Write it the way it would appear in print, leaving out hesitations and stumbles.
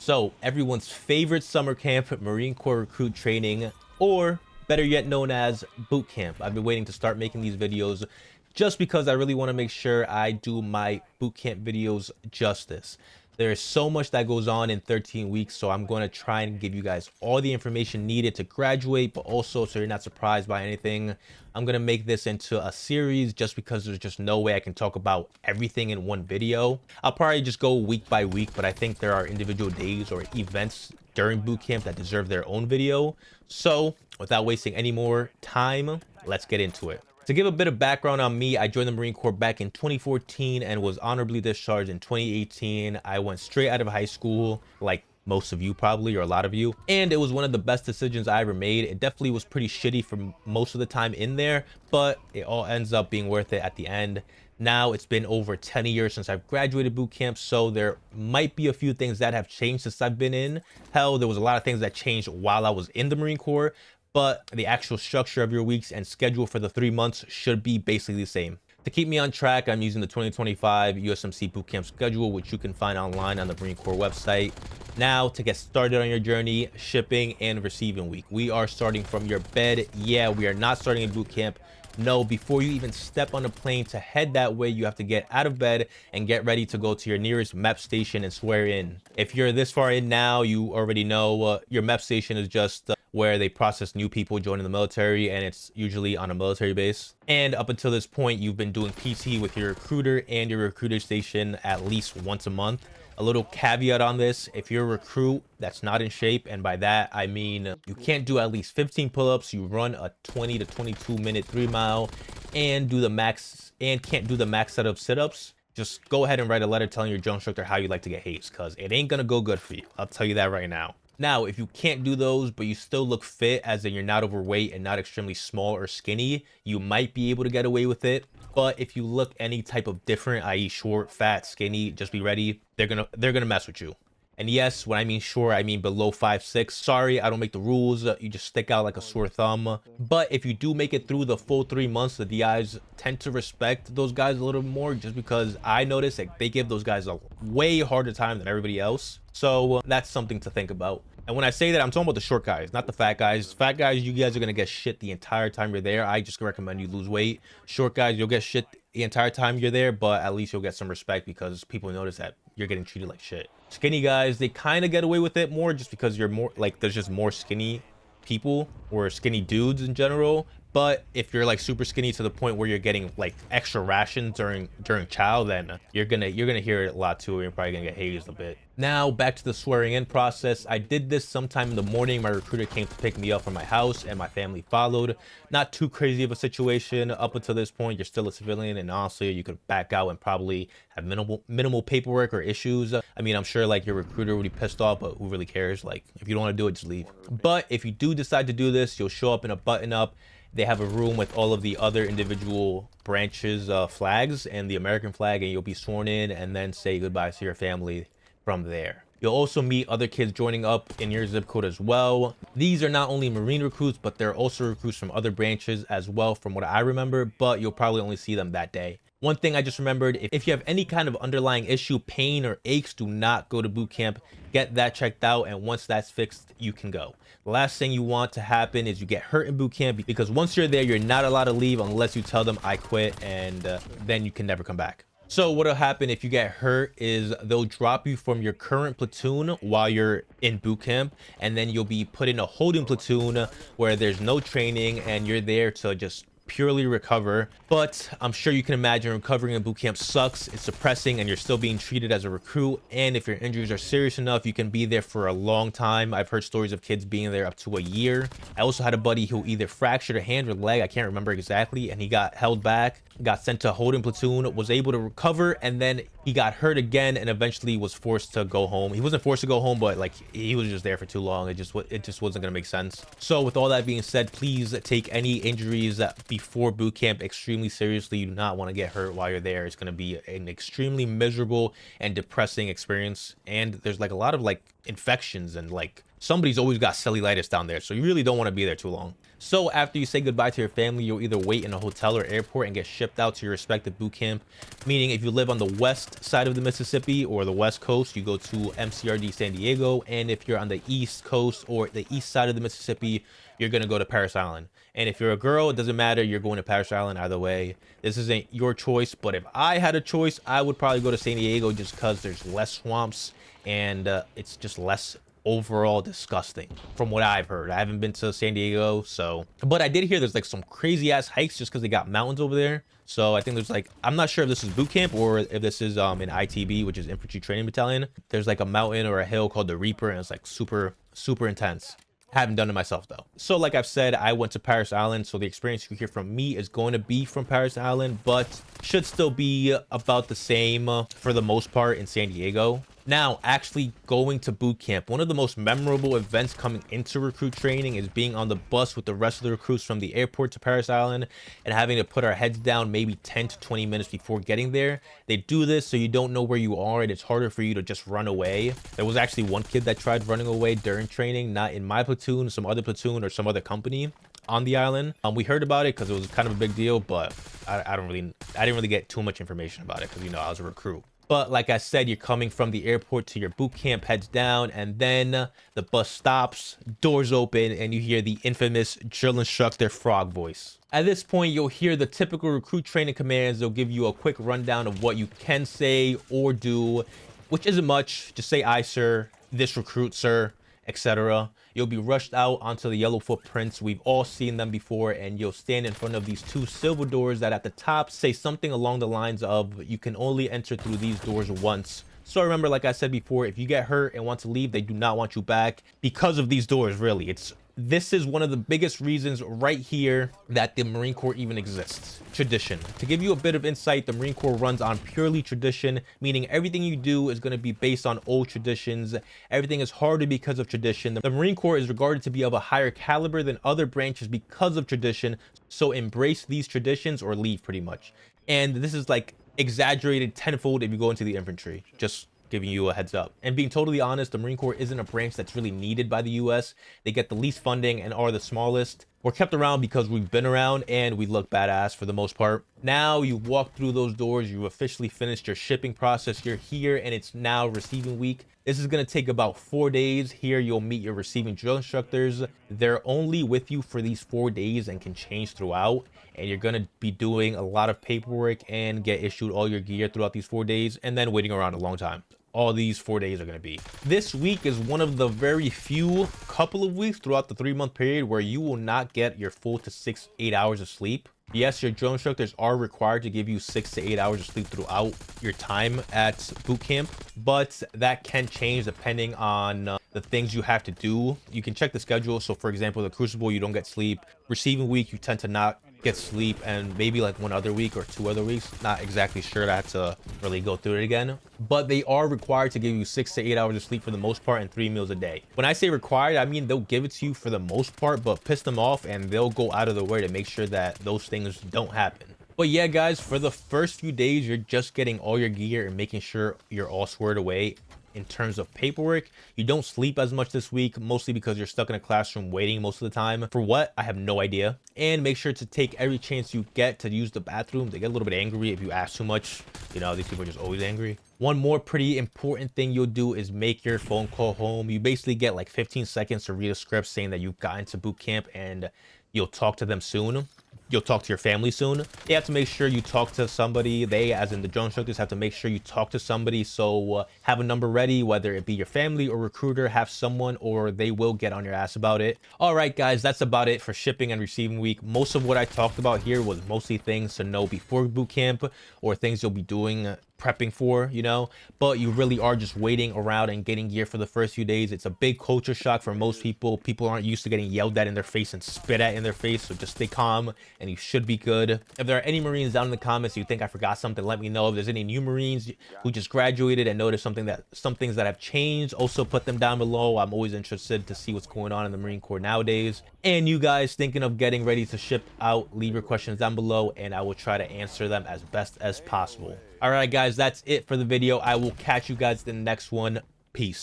So everyone's favorite summer camp, Marine Corps recruit training, or better yet known as boot camp. I've been waiting to start making these videos just because I really want to make sure I do my boot camp videos justice. There's so much that goes on in 13 weeks, so I'm going to try and give you guys all the information needed to graduate, but also so you're not surprised by anything. I'm going to make this into a series just because there's just no way I can talk about everything in one video. I'll probably just go week by week, but I think there are individual days or events during boot camp that deserve their own video. So without wasting any more time, let's get into it. To give a bit of background on me, I joined the Marine Corps back in 2014 and was honorably discharged in 2018. I went straight out of high school, like most of you probably, or a lot of you, and it was one of the best decisions I ever made. It definitely was pretty shitty for most of the time in there, but it all ends up being worth it at the end. Now it's been over 10 years since I've graduated boot camp, so there might be a few things that have changed since I've been in. Hell, there was a lot of things that changed while I was in the Marine Corps, but the actual structure of your weeks and schedule for the 3 months should be basically the same. To keep me on track, I'm using the 2025 USMC bootcamp schedule, which you can find online on the Marine Corps website. Now, to get started on your journey, shipping and receiving week. We are starting from your bed. Yeah, we are not starting in bootcamp. No, before you even step on a plane to head that way, you have to get out of bed and get ready to go to your nearest MEP station and swear in. If you're this far in now, you already know your MEP station is just where they process new people joining the military, and it's usually on a military base. And up until this point, you've been doing PT with your recruiter and your recruiter station at least once a month. A little caveat on this: if you're a recruit that's not in shape, and by that I mean you can't do at least 15 pull-ups, you run a 20 to 22 minute 3-mile, and can't do the max set of sit-ups, just go ahead and write a letter telling your drill instructor how you'd like to get hazed, because it ain't gonna go good for you. I'll tell you that right now. Now, if you can't do those, but you still look fit, as in you're not overweight and not extremely small or skinny, you might be able to get away with it. But if you look any type of different, i.e. short, fat, skinny, just be ready. They're gonna mess with you. And yes, when I mean short, I mean below 5'6". Sorry, I don't make the rules. You just stick out like a sore thumb. But if you do make it through the full 3 months, the DIs tend to respect those guys a little more, just because I notice that they give those guys a way harder time than everybody else. So that's something to think about. And when I say that, I'm talking about the short guys, not the fat guys. Fat guys, you guys are going to get shit the entire time you're there. I just recommend you lose weight. Short guys, you'll get shit the entire time you're there, but at least you'll get some respect because people notice that you're getting treated like shit. Skinny guys, they kind of get away with it more just because you're more, like, there's just more skinny people or skinny dudes in general. But if you're like super skinny to the point where you're getting like extra rations during chow, then you're gonna hear it a lot too, and you're probably gonna get hazed a bit. Now back to the swearing in process. I did this sometime in the morning. My recruiter came to pick me up from my house and my family followed. Not too crazy of a situation. Up until this point, you're still a civilian, and honestly you could back out and probably have minimal paperwork or issues. I mean, I'm sure like your recruiter would be pissed off, but who really cares? Like, if you don't want to do it, just leave. But if you do decide to do this, you'll show up in a button up. They have a room with all of the other individual branches flags and the American flag, and you'll be sworn in and then say goodbye to your family from there. You'll also meet other kids joining up in your zip code as well. These are not only Marine recruits, but they're also recruits from other branches as well, from what I remember, but you'll probably only see them that day. One thing I just remembered: if you have any kind of underlying issue, pain or aches, do not go to boot camp. Get that checked out, and once that's fixed, you can go. The last thing you want to happen is you get hurt in boot camp, because once you're there, you're not allowed to leave unless you tell them I quit, and then you can never come back. So what'll happen if you get hurt is they'll drop you from your current platoon while you're in boot camp, and then you'll be put in a holding platoon where there's no training and you're there to just purely recover. But I'm sure you can imagine recovering in boot camp sucks. It's depressing, and you're still being treated as a recruit, and if your injuries are serious enough, you can be there for a long time. I've heard stories of kids being there up to a year. I also had a buddy who either fractured a hand or leg, I can't remember exactly, and he got held back, got sent to a holding platoon, was able to recover, and then he got hurt again and eventually was forced to go home. He wasn't forced to go home, but like, he was just there for too long. It just wasn't gonna make sense. So with all that being said, please take any injuries before boot camp extremely seriously. You do not want to get hurt while you're there. It's going to be an extremely miserable and depressing experience, and there's like a lot of like infections, and like somebody's always got cellulitis down there, so you really don't want to be there too long. So after you say goodbye to your family, you'll either wait in a hotel or airport and get shipped out to your respective boot camp. Meaning if you live on the west side of the Mississippi or the west coast, you go to MCRD San Diego. And if you're on the east coast or the east side of the Mississippi, you're going to go to Parris Island. And if you're a girl, it doesn't matter. You're going to Parris Island either way. This isn't your choice. But if I had a choice, I would probably go to San Diego just because there's less swamps and it's just less overall disgusting from what I've heard. I haven't been to San Diego, so, but I did hear there's like some crazy ass hikes just because they got mountains over there. So I think there's like, I'm not sure if this is boot camp or if this is an ITB, which is Infantry Training Battalion. There's like a mountain or a hill called the Reaper, and it's like super intense. Haven't done it myself though. So like I've said, I went to Parris Island, so the experience you hear from me is going to be from Parris Island, but should still be about the same for the most part in San Diego. Now, actually going to boot camp, one of the most memorable events coming into recruit training is being on the bus with the rest of the recruits from the airport to Parris Island and having to put our heads down maybe 10 to 20 minutes before getting there. They do this so you don't know where you are and it's harder for you to just run away. There was actually one kid that tried running away during training, not in my platoon, some other platoon or some other company on the island. We heard about it because it was kind of a big deal, but I didn't really get too much information about it because, you know, I was a recruit. But like I said, you're coming from the airport to your boot camp, heads down, and then the bus stops, doors open, and you hear the infamous drill instructor frog voice. At this point, you'll hear the typical recruit training commands. They'll give you a quick rundown of what you can say or do, which isn't much. Just say, "I, sir," "this recruit, sir," etc. You'll be rushed out onto the yellow footprints. We've all seen them before, and you'll stand in front of these two silver doors that at the top say something along the lines of, "You can only enter through these doors once." So remember, like I said before, if you get hurt and want to leave, they do not want you back because of these doors. Really, this is one of the biggest reasons right here that the Marine Corps even exists. Tradition. To give you a bit of insight, the Marine Corps runs on purely tradition, meaning everything you do is going to be based on old traditions. Everything is harder because of tradition. The Marine Corps is regarded to be of a higher caliber than other branches because of tradition. So embrace these traditions or leave, pretty much. And this is like exaggerated tenfold if you go into the infantry. Just giving you a heads up. And being totally honest, the Marine Corps isn't a branch that's really needed by the US. They get the least funding and are the smallest. We're kept around because we've been around and we look badass for the most part. Now you walk through those doors, you've officially finished your shipping process. You're here and it's now receiving week. This is going to take about 4 days. Here you'll meet your receiving drill instructors. They're only with you for these 4 days and can change throughout. And you're going to be doing a lot of paperwork and get issued all your gear throughout these 4 days and then waiting around a long time. All these 4 days are going to be. This week is one of the very few couple of weeks throughout the 3-month period where you will not get your full to 8 hours of sleep. Yes, your drill instructors are required to give you 6 to 8 hours of sleep throughout your time at boot camp, but that can change depending on the things you have to do. You can check the schedule. So for example, the Crucible, you don't get sleep. Receiving week, you tend to not get sleep, and maybe like 1 other week or 2 other weeks. Not exactly sure. I had to really go through it again. But they are required to give you 6 to 8 hours of sleep for the most part and 3 meals a day. When I say required, I mean they'll give it to you for the most part, but piss them off and they'll go out of their way to make sure that those things don't happen. But yeah, guys, for the first few days, you're just getting all your gear and making sure you're all squared away. In terms of paperwork, you don't sleep as much this week, mostly because you're stuck in a classroom waiting most of the time. For what? I have no idea. And make sure to take every chance you get to use the bathroom. They get a little bit angry if you ask too much. You know, these people are just always angry. One more pretty important thing you'll do is make your phone call home. You basically get like 15 seconds to read a script saying that you've gotten to boot camp and you'll talk to them soon. You'll talk to your family soon. They have to make sure you talk to somebody. They, as in the drill instructors, have to make sure you talk to somebody. So have a number ready, whether it be your family or recruiter, have someone, or they will get on your ass about it. All right, guys, that's about it for shipping and receiving week. Most of what I talked about here was mostly things to know before boot camp or things you'll be doing prepping for, you know, but you really are just waiting around and getting gear for the first few days. It's a big culture shock for most people. People aren't used to getting yelled at in their face and spit at in their face, so just stay calm and you should be good. If there are any Marines down in the comments you think I forgot something, let me know. If there's any new Marines who just graduated and noticed some things that have changed, also put them down below. I'm always interested to see what's going on in the Marine Corps nowadays. And you guys thinking of getting ready to ship out, leave your questions down below and I will try to answer them as best as possible. All right, guys, that's it for the video. I will catch you guys in the next one. Peace.